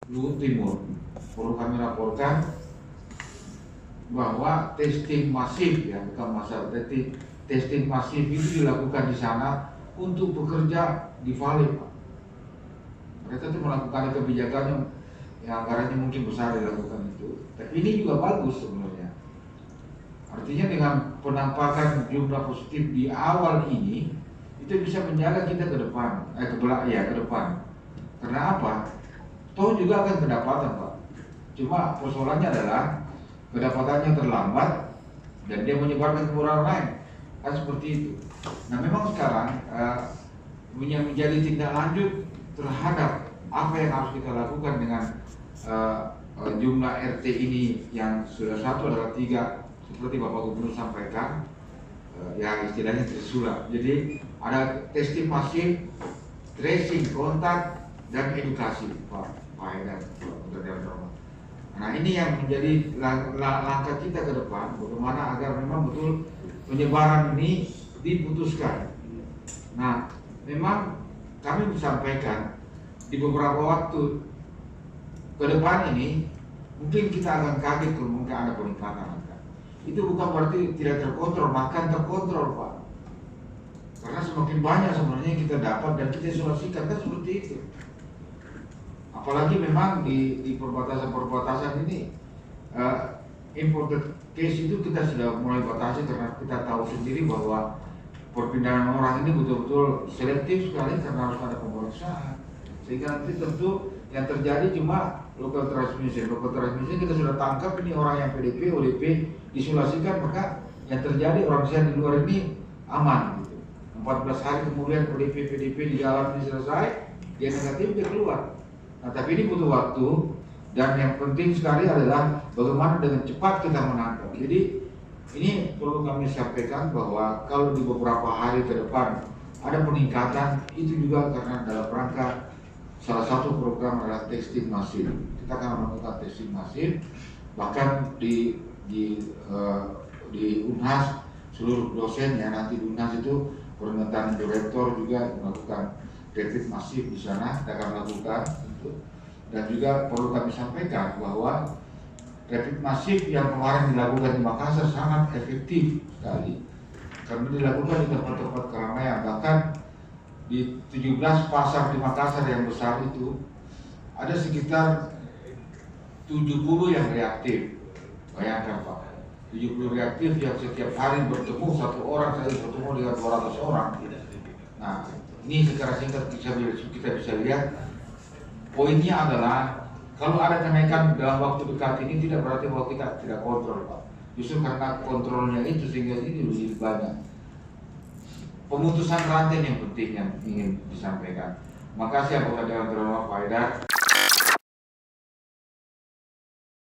Luhut Timur perlu kami laporkan bahwa testing masif, ya bukan masalah testing masif itu dilakukan di sana untuk bekerja di Vale, Pak. Mereka itu melakukan kebijakan yang anggarannya mungkin besar dilakukan itu, tapi ini juga bagus sebenarnya. Artinya dengan penampakan jumlah positif di awal ini itu bisa menjaga kita ke depan, ke depan. Karena apa? Toh juga akan kedapatan, Pak. Cuma persoalannya adalah kedapatannya terlambat dan dia menyebarkan ke orang lain, kan seperti itu. Nah memang sekarang menjadi tindak lanjut terhadap apa yang harus kita lakukan dengan jumlah RT ini yang sudah 1 adalah 3 seperti Bapak Gubernur sampaikan, yang istilahnya tersurat. Jadi ada testing masif, tracing kontak dan edukasi, Pak Haidar. Nah ini yang menjadi langkah kita ke depan, bagaimana agar memang betul penyebaran ini diputuskan. Nah memang kami sampaikan di beberapa waktu ke depan ini mungkin kita akan kaget kalau mungkin ada peningkatan angka. Itu bukan berarti tidak terkontrol, bahkan terkontrol, Pak. Karena semakin banyak sebenarnya yang kita dapat dan kita isolasikan, kan seperti itu. Apalagi memang di perbatasan-perbatasan ini imported case itu kita sudah mulai batasi karena kita tahu sendiri bahwa perpindahan orang ini betul-betul selektif sekali karena harus ada pemeriksaan. Sehingga nanti tentu yang terjadi cuma local transmission. Local transmission kita sudah tangkap ini orang yang PDP, ODP diisolasikan, maka yang terjadi orang sehat di luar ini aman gitu. 14 hari kemudian ODP, PDP di dalam ini selesai, dia negatif, dia keluar. Nah tapi ini butuh waktu dan yang penting sekali adalah bagaimana dengan cepat kita menangkap. Jadi ini perlu kami sampaikan bahwa kalau di beberapa hari ke depan ada peningkatan, itu juga karena dalam rangka salah satu program adalah testing masif. Kita akan melakukan testing masif, bahkan di Unhas seluruh dosen ya, nanti di Unhas itu permintaan direktur juga melakukan rapid masif di sana, kita akan lakukan itu. Dan juga perlu kami sampaikan bahwa rapid masif yang kemarin dilakukan di Makassar sangat efektif sekali karena dilakukan di tempat-tempat keramaian. Bahkan di 17 pasar di Makassar yang besar itu ada sekitar 70 yang reaktif. Bayangkan, Pak, 70 reaktif yang setiap hari bertemu, satu orang saja bertemu dengan 200 orang. Nah ini secara singkat kita bisa lihat, poinnya adalah kalau ada kenaikan dalam waktu dekat ini tidak berarti bahwa kita tidak kontrol, Pak. Justru karena kontrolnya itu sehingga ini lebih banyak. Pemutusan rantai yang penting yang ingin disampaikan. Makasih Bapak Dewan Terhormat Pak Haidar.